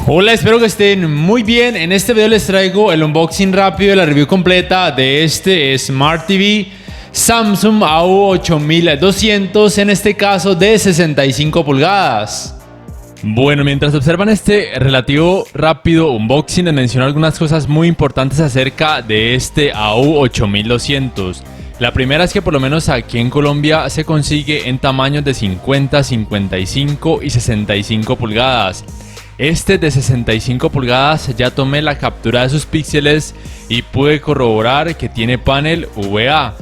Hola, espero que estén muy bien. En este video les traigo el unboxing rápido de la review completa de este Smart TV Samsung AU8200, en este caso de 65 pulgadas. Bueno, mientras observan este relativo rápido unboxing, les menciono algunas cosas muy importantes acerca de este AU8200. La primera es que por lo menos aquí en Colombia se consigue en tamaños de 50, 55 y 65 pulgadas. Este de 65 pulgadas ya tomé la captura de sus píxeles y pude corroborar que tiene panel VA.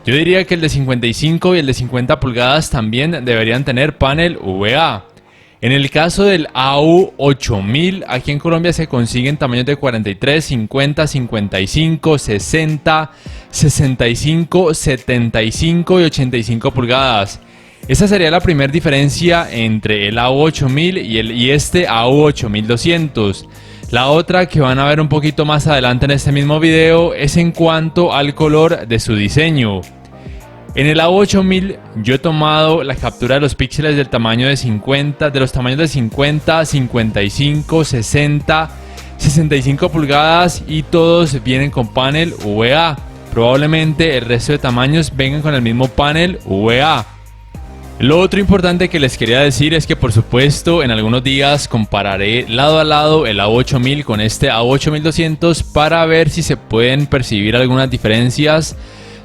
Yo diría que el de 55 y el de 50 pulgadas también deberían tener panel VA. En el caso del AU8000, aquí en Colombia se consiguen tamaños de 43, 50, 55, 60, 65, 75 y 85 pulgadas. Esa sería la primera diferencia entre el AU8000 y este AU8200. La otra que van a ver un poquito más adelante en este mismo video es en cuanto al color de su diseño. En el AU8000 yo he tomado la captura de los píxeles del tamaño de 50, de los tamaños de 50, 55, 60, 65 pulgadas y todos vienen con panel VA. Probablemente el resto de tamaños vengan con el mismo panel VA. Lo otro importante que les quería decir es que por supuesto en algunos días compararé lado a lado el AU8000 con este AU8200 para ver si se pueden percibir algunas diferencias,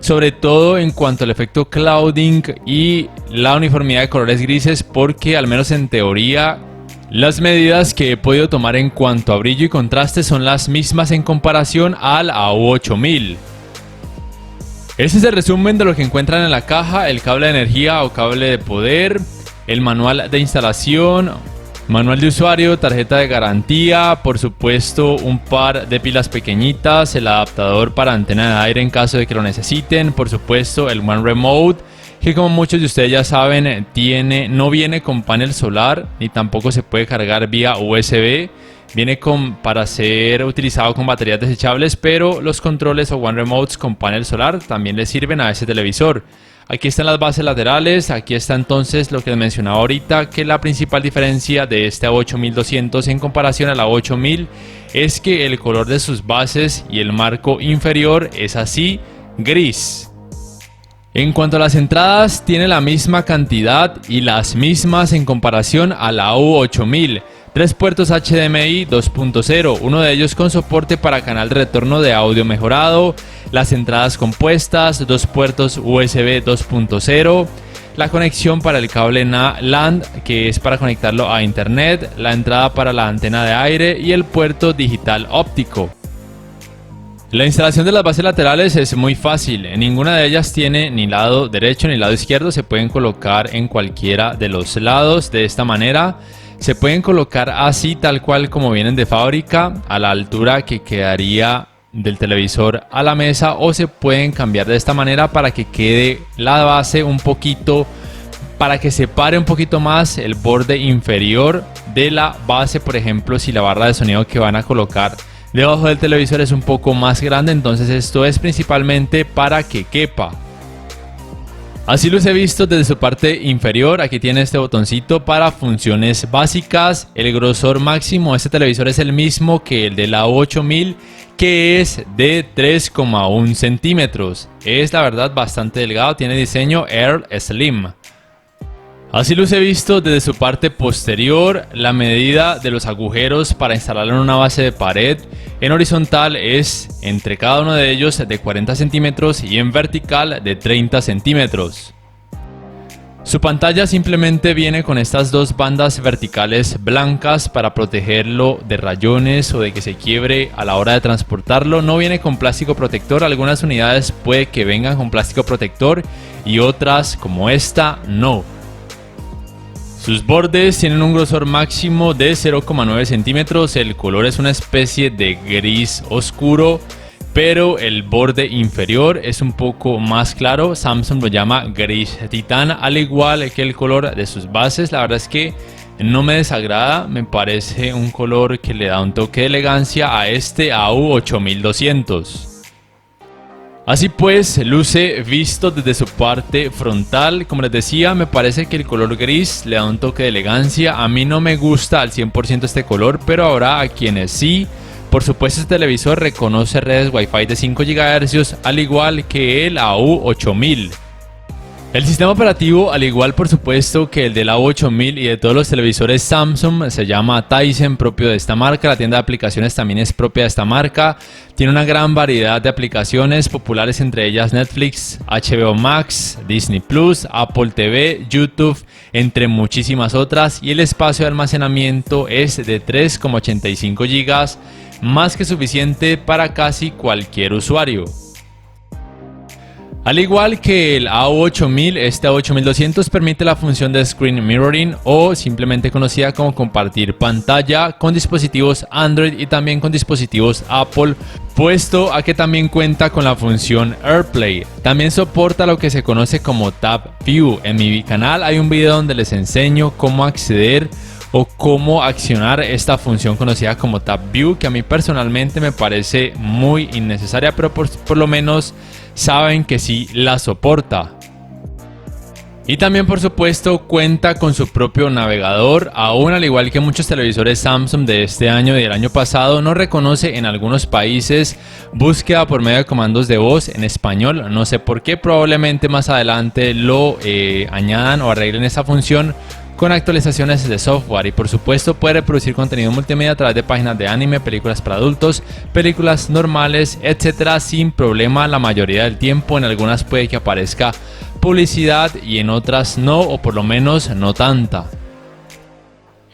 sobre todo en cuanto al efecto clouding y la uniformidad de colores grises, porque al menos en teoría las medidas que he podido tomar en cuanto a brillo y contraste son las mismas en comparación al AU8000. Este es el resumen de lo que encuentran en la caja: el cable de energía o cable de poder, el manual de instalación, manual de usuario, tarjeta de garantía, por supuesto un par de pilas pequeñitas, el adaptador para antena de aire en caso de que lo necesiten, por supuesto el One Remote, que como muchos de ustedes ya saben no viene con panel solar ni tampoco se puede cargar vía USB. Viene para ser utilizado con baterías desechables, pero los controles o One Remotes con panel solar también le sirven a ese televisor. Aquí están las bases laterales, aquí está entonces lo que les mencionaba ahorita, que la principal diferencia de este A8200 en comparación al A8000 es que el color de sus bases y el marco inferior es así, gris. En cuanto a las entradas, tiene la misma cantidad y las mismas en comparación al AU8000. 3 puertos HDMI 2.0, uno de ellos con soporte para canal de retorno de audio mejorado, las entradas compuestas, 2 puertos USB 2.0, la conexión para el cable LAN, que es para conectarlo a internet, la entrada para la antena de aire y el puerto digital óptico. La instalación de las bases laterales es muy fácil, ninguna de ellas tiene ni lado derecho ni lado izquierdo, se pueden colocar en cualquiera de los lados de esta manera. Se pueden colocar así tal cual como vienen de fábrica, a la altura que quedaría del televisor a la mesa, o se pueden cambiar de esta manera para que quede la base un poquito, para que separe un poquito más el borde inferior de la base. Por ejemplo, si la barra de sonido que van a colocar debajo del televisor es un poco más grande, entonces esto es principalmente para que quepa. Así los he visto desde su parte inferior. Aquí tiene este botoncito para funciones básicas. El grosor máximo de este televisor es el mismo que el del AU8000, que es de 3,1 centímetros. Es la verdad bastante delgado, tiene diseño Air Slim. Así los he visto desde su parte posterior. La medida de los agujeros para instalarlo en una base de pared en horizontal es entre cada uno de ellos de 40 centímetros y en vertical de 30 centímetros. Su pantalla simplemente viene con estas dos bandas verticales blancas para protegerlo de rayones o de que se quiebre a la hora de transportarlo. No viene con plástico protector, algunas unidades puede que vengan con plástico protector y otras como esta no. Sus bordes tienen un grosor máximo de 0,9 centímetros, el color es una especie de gris oscuro, pero el borde inferior es un poco más claro. Samsung lo llama gris titán, al igual que el color de sus bases. La verdad es que no me desagrada, me parece un color que le da un toque de elegancia a este AU8200. Así pues, luce visto desde su parte frontal. Como les decía, me parece que el color gris le da un toque de elegancia. A mí no me gusta al 100% este color, pero habrá a quienes sí. Por supuesto, este televisor reconoce redes Wi-Fi de 5 GHz, al igual que el AU8000. El sistema operativo, al igual por supuesto que el del AU8000 y de todos los televisores Samsung, se llama Tizen, propio de esta marca. La tienda de aplicaciones también es propia de esta marca. Tiene una gran variedad de aplicaciones populares, entre ellas Netflix, HBO Max, Disney Plus, Apple TV, YouTube, entre muchísimas otras. Y el espacio de almacenamiento es de 3,85 GB, más que suficiente para casi cualquier usuario. Al igual que el AU8000, este AU8200 permite la función de Screen Mirroring, o simplemente conocida como compartir pantalla, con dispositivos Android y también con dispositivos Apple, puesto a que también cuenta con la función AirPlay. También soporta lo que se conoce como Tab View. En mi canal hay un video donde les enseño cómo acceder o cómo accionar esta función conocida como Tab View, que a mí personalmente me parece muy innecesaria, pero por lo menos saben que sí la soporta. Y también por supuesto cuenta con su propio navegador. Aún al igual que muchos televisores Samsung de este año y del año pasado, no reconoce en algunos países búsqueda por medio de comandos de voz en español. No sé por qué, probablemente más adelante lo añadan o arreglen esa función con actualizaciones de software. Y por supuesto puede reproducir contenido multimedia a través de páginas de anime, películas para adultos, películas normales, etcétera, sin problema la mayoría del tiempo. En algunas puede que aparezca publicidad y en otras no, o por lo menos no tanta.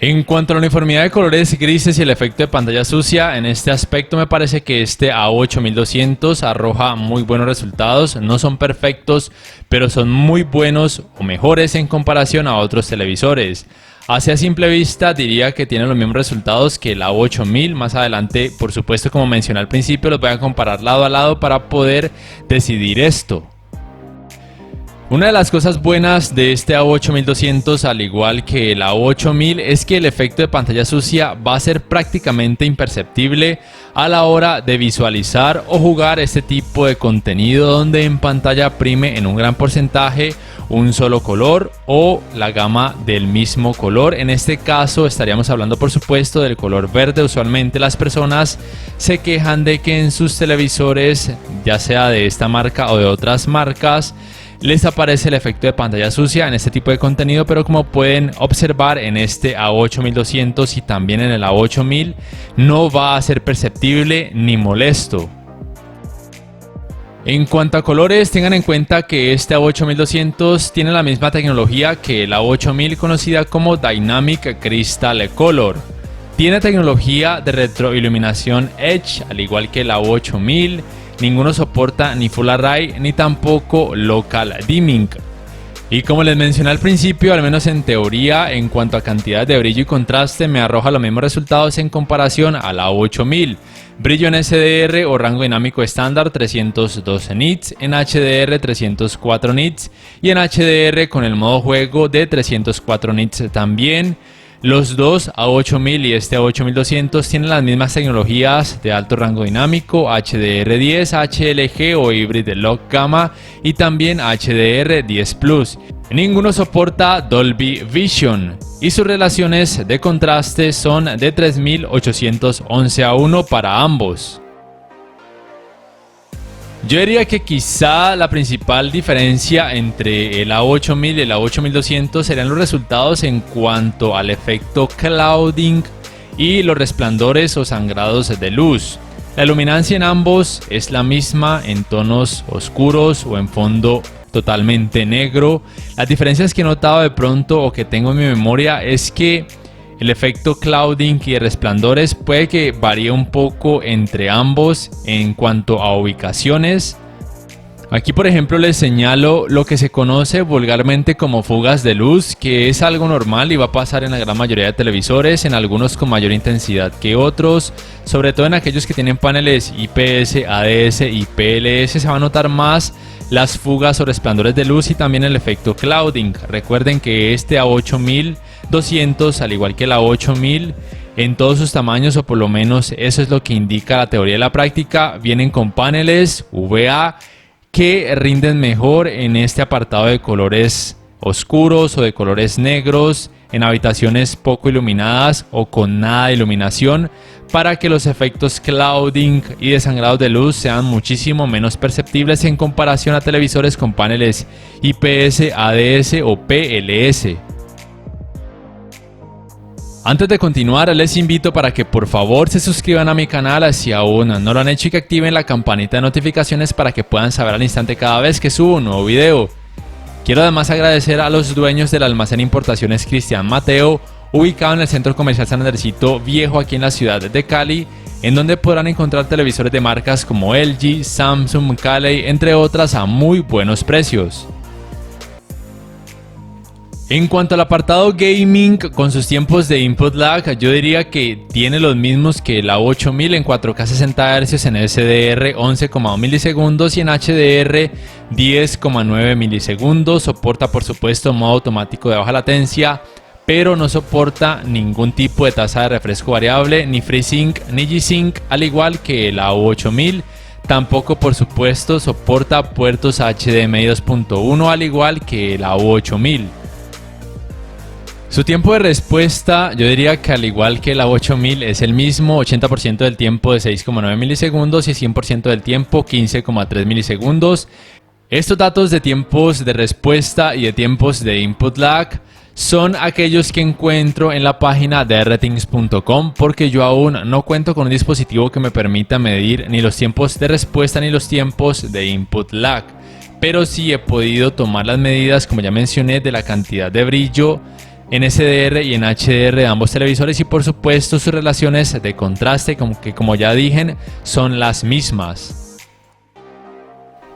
En cuanto a la uniformidad de colores grises y el efecto de pantalla sucia, en este aspecto me parece que este AU8200 arroja muy buenos resultados. No son perfectos, pero son muy buenos o mejores en comparación a otros televisores. Así a simple vista diría que tiene los mismos resultados que el AU8000. Más adelante, por supuesto, como mencioné al principio, los voy a comparar lado a lado para poder decidir esto. Una de las cosas buenas de este AU8200, al igual que el AU8000, es que el efecto de pantalla sucia va a ser prácticamente imperceptible a la hora de visualizar o jugar este tipo de contenido, donde en pantalla prime en un gran porcentaje un solo color o la gama del mismo color. En este caso estaríamos hablando por supuesto del color verde. Usualmente las personas se quejan de que en sus televisores, ya sea de esta marca o de otras marcas, les aparece el efecto de pantalla sucia en este tipo de contenido, pero como pueden observar en este AU8200 y también en el AU8000, no va a ser perceptible ni molesto. En cuanto a colores, tengan en cuenta que este AU8200 tiene la misma tecnología que el AU8000, conocida como Dynamic Crystal Color. Tiene tecnología de retroiluminación Edge, al igual que el AU8000. Ninguno soporta ni Full Array ni tampoco Local Dimming. Y como les mencioné al principio, al menos en teoría, en cuanto a cantidad de brillo y contraste, me arroja los mismos resultados en comparación a la AU8000. Brillo en SDR o rango dinámico estándar 312 nits, en HDR 304 nits y en HDR con el modo juego de 304 nits también. Los dos AU8000 y este AU8200 tienen las mismas tecnologías de alto rango dinámico, HDR10, HLG o Hybrid Lock Gamma y también HDR10 Plus. Ninguno soporta Dolby Vision y sus relaciones de contraste son de 3811:1 para ambos. Yo diría que quizá la principal diferencia entre el AU8000 y el AU8200 serían los resultados en cuanto al efecto clouding y los resplandores o sangrados de luz. La luminancia en ambos es la misma en tonos oscuros o en fondo totalmente negro. Las diferencias que he notado de pronto o que tengo en mi memoria es que el efecto clouding y resplandores puede que varíe un poco entre ambos en cuanto a ubicaciones. Aquí por ejemplo les señalo lo que se conoce vulgarmente como fugas de luz, que es algo normal y va a pasar en la gran mayoría de televisores, en algunos con mayor intensidad que otros, sobre todo en aquellos que tienen paneles IPS, ADS y PLS se va a notar más las fugas o resplandores de luz y también el efecto clouding. Recuerden que este AU8200, al igual que el AU8000, en todos sus tamaños, o por lo menos eso es lo que indica la teoría de la práctica, vienen con paneles VA que rinden mejor en este apartado de colores oscuros o de colores negros, en habitaciones poco iluminadas o con nada de iluminación, para que los efectos clouding y desangrados de luz sean muchísimo menos perceptibles en comparación a televisores con paneles IPS, ADS o PLS. Antes de continuar, les invito para que por favor se suscriban a mi canal si aún no lo han hecho y que activen la campanita de notificaciones para que puedan saber al instante cada vez que subo un nuevo video. Quiero además agradecer a los dueños del almacén Importaciones Cristian Mateo, ubicado en el Centro Comercial San Andresito Viejo aquí en la ciudad de Cali, en donde podrán encontrar televisores de marcas como LG, Samsung, Caley, entre otras a muy buenos precios. En cuanto al apartado gaming, con sus tiempos de input lag, yo diría que tiene los mismos que la 8000 en 4K 60 Hz, en SDR 11,2 milisegundos y en HDR 10,9 milisegundos. Soporta por supuesto modo automático de baja latencia, pero no soporta ningún tipo de tasa de refresco variable, ni FreeSync ni G-Sync, al igual que la U8000. Tampoco por supuesto soporta puertos HDMI 2.1, al igual que la U8000. Su tiempo de respuesta, yo diría que al igual que la 8000 es el mismo, 80% del tiempo de 6,9 milisegundos y 100% del tiempo 15,3 milisegundos. Estos datos de tiempos de respuesta y de tiempos de input lag son aquellos que encuentro en la página de rtings.com, porque yo aún no cuento con un dispositivo que me permita medir ni los tiempos de respuesta ni los tiempos de input lag. Pero sí he podido tomar las medidas, como ya mencioné, de la cantidad de brillo en SDR y en HDR de ambos televisores, y por supuesto sus relaciones de contraste, como ya dije, son las mismas.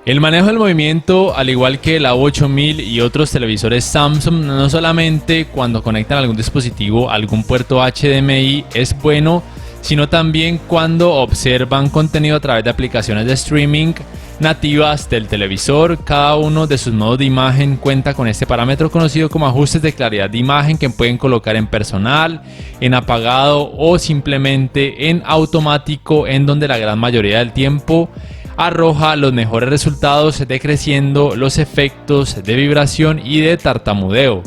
El manejo del movimiento, al igual que la 8000 y otros televisores Samsung, no solamente cuando conectan algún dispositivo a algún puerto HDMI es bueno, sino también cuando observan contenido a través de aplicaciones de streaming nativas del televisor. Cada uno de sus modos de imagen cuenta con este parámetro conocido como ajustes de claridad de imagen, que pueden colocar en personal, en apagado o simplemente en automático, en donde la gran mayoría del tiempo arroja los mejores resultados, decreciendo los efectos de vibración y de tartamudeo.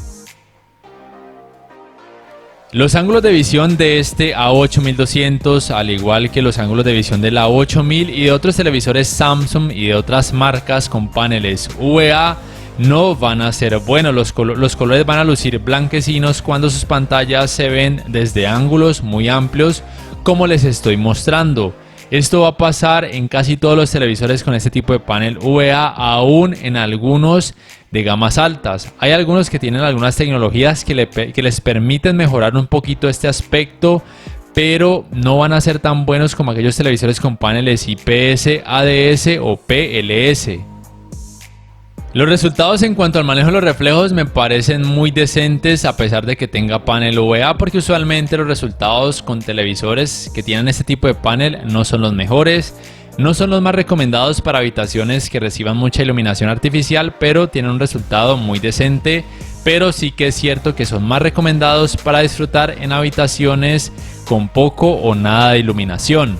Los ángulos de visión de este A8200, al igual que los ángulos de visión de la 8000 y de otros televisores Samsung y de otras marcas con paneles VA, no van a ser buenos. Los colores van a lucir blanquecinos cuando sus pantallas se ven desde ángulos muy amplios, como les estoy mostrando. Esto va a pasar en casi todos los televisores con este tipo de panel VA, aún en algunos de gamas altas. Hay algunos que tienen algunas tecnologías que les permiten mejorar un poquito este aspecto, pero no van a ser tan buenos como aquellos televisores con paneles IPS, ADS o PLS. Los resultados en cuanto al manejo de los reflejos me parecen muy decentes, a pesar de que tenga panel VA, porque usualmente los resultados con televisores que tienen este tipo de panel no son los mejores. No son los más recomendados para habitaciones que reciban mucha iluminación artificial, pero tienen un resultado muy decente. Pero sí que es cierto que son más recomendados para disfrutar en habitaciones con poco o nada de iluminación.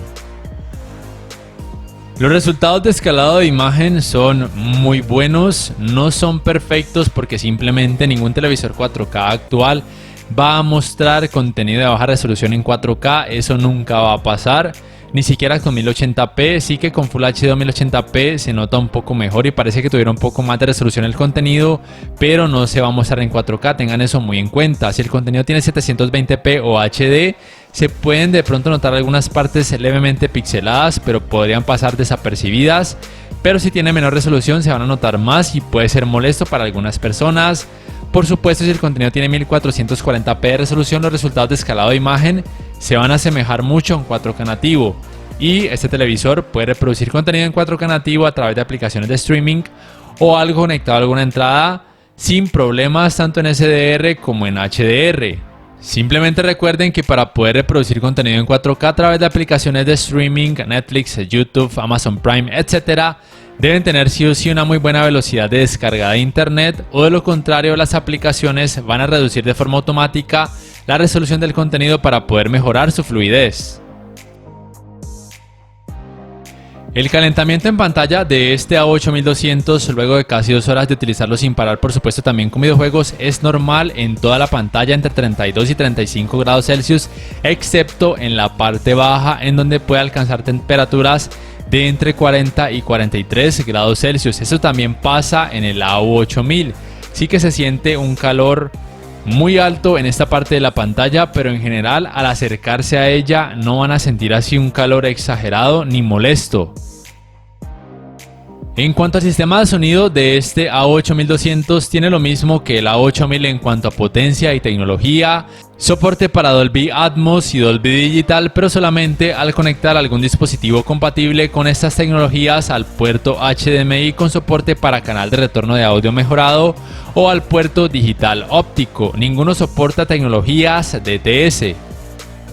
Los resultados de escalado de imagen son muy buenos, no son perfectos porque simplemente ningún televisor 4K actual va a mostrar contenido de baja resolución en 4K, eso nunca va a pasar. Ni siquiera con 1080p, sí que con Full HD 1080p se nota un poco mejor y parece que tuviera un poco más de resolución el contenido, pero no se va a mostrar en 4K, tengan eso muy en cuenta. Si el contenido tiene 720p o HD, se pueden de pronto notar algunas partes levemente pixeladas, pero podrían pasar desapercibidas. Pero si tiene menor resolución se van a notar más y puede ser molesto para algunas personas. Por supuesto, si el contenido tiene 1440p de resolución, los resultados de escalado de imagen se van a asemejar mucho a un 4K nativo. Y este televisor puede reproducir contenido en 4K nativo a través de aplicaciones de streaming o algo conectado a alguna entrada sin problemas, tanto en SDR como en HDR. Simplemente recuerden que para poder reproducir contenido en 4K a través de aplicaciones de streaming, Netflix, YouTube, Amazon Prime, etc., deben tener sí o sí una muy buena velocidad de descarga de internet, o de lo contrario las aplicaciones van a reducir de forma automática la resolución del contenido para poder mejorar su fluidez. El calentamiento en pantalla de este A8200 luego de casi 2 horas de utilizarlo sin parar, por supuesto también con videojuegos, es normal en toda la pantalla entre 32 y 35 grados Celsius, excepto en la parte baja en donde puede alcanzar temperaturas de entre 40 y 43 grados Celsius. Eso también pasa en el AU8000. Sí que se siente un calor muy alto en esta parte de la pantalla, pero en general al acercarse a ella no van a sentir así un calor exagerado ni molesto. En cuanto al sistema de sonido de este A8200, tiene lo mismo que el A8000 en cuanto a potencia y tecnología, soporte para Dolby Atmos y Dolby Digital, pero solamente al conectar algún dispositivo compatible con estas tecnologías al puerto HDMI con soporte para canal de retorno de audio mejorado o al puerto digital óptico. Ninguno soporta tecnologías DTS.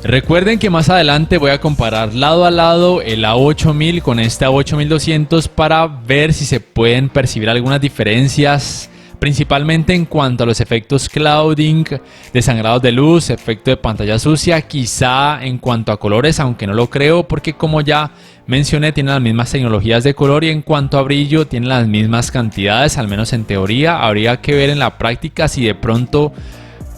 Recuerden que más adelante voy a comparar lado a lado el A8000 con este A8200 para ver si se pueden percibir algunas diferencias, principalmente en cuanto a los efectos clouding, desangrados de luz, efecto de pantalla sucia, quizá en cuanto a colores, aunque no lo creo porque como ya mencioné tienen las mismas tecnologías de color y en cuanto a brillo tienen las mismas cantidades, al menos en teoría. Habría que ver en la práctica si de pronto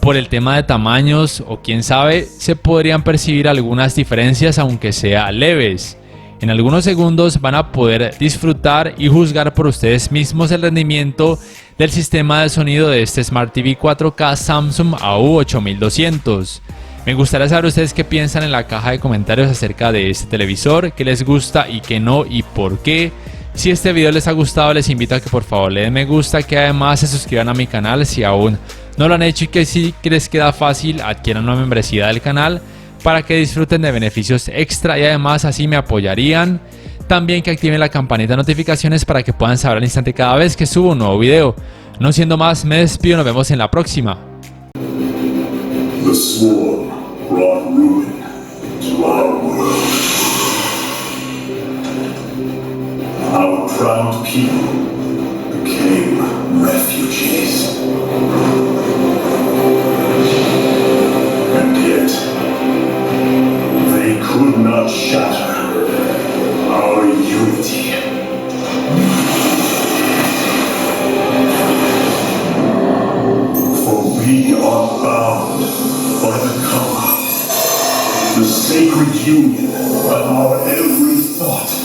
por el tema de tamaños o quién sabe se podrían percibir algunas diferencias aunque sea leves. En algunos segundos van a poder disfrutar y juzgar por ustedes mismos el rendimiento del sistema de sonido de este Smart TV 4K Samsung AU8200. Me gustaría saber ustedes qué piensan en la caja de comentarios acerca de este televisor, qué les gusta y qué no y por qué. Si este video les ha gustado, les invito a que por favor le den me gusta, que además se suscriban a mi canal si aún no lo han hecho y que si les queda fácil adquieran una membresía del canal para que disfruten de beneficios extra y además así me apoyarían. También que activen la campanita de notificaciones para que puedan saber al instante cada vez que subo un nuevo video. No siendo más, me despido, nos vemos en la próxima. The swarm brought ruin to our world. Our proud people became refugees. And yet, they could not shatter our unity. For we are bound by the cover, the sacred union of our every thought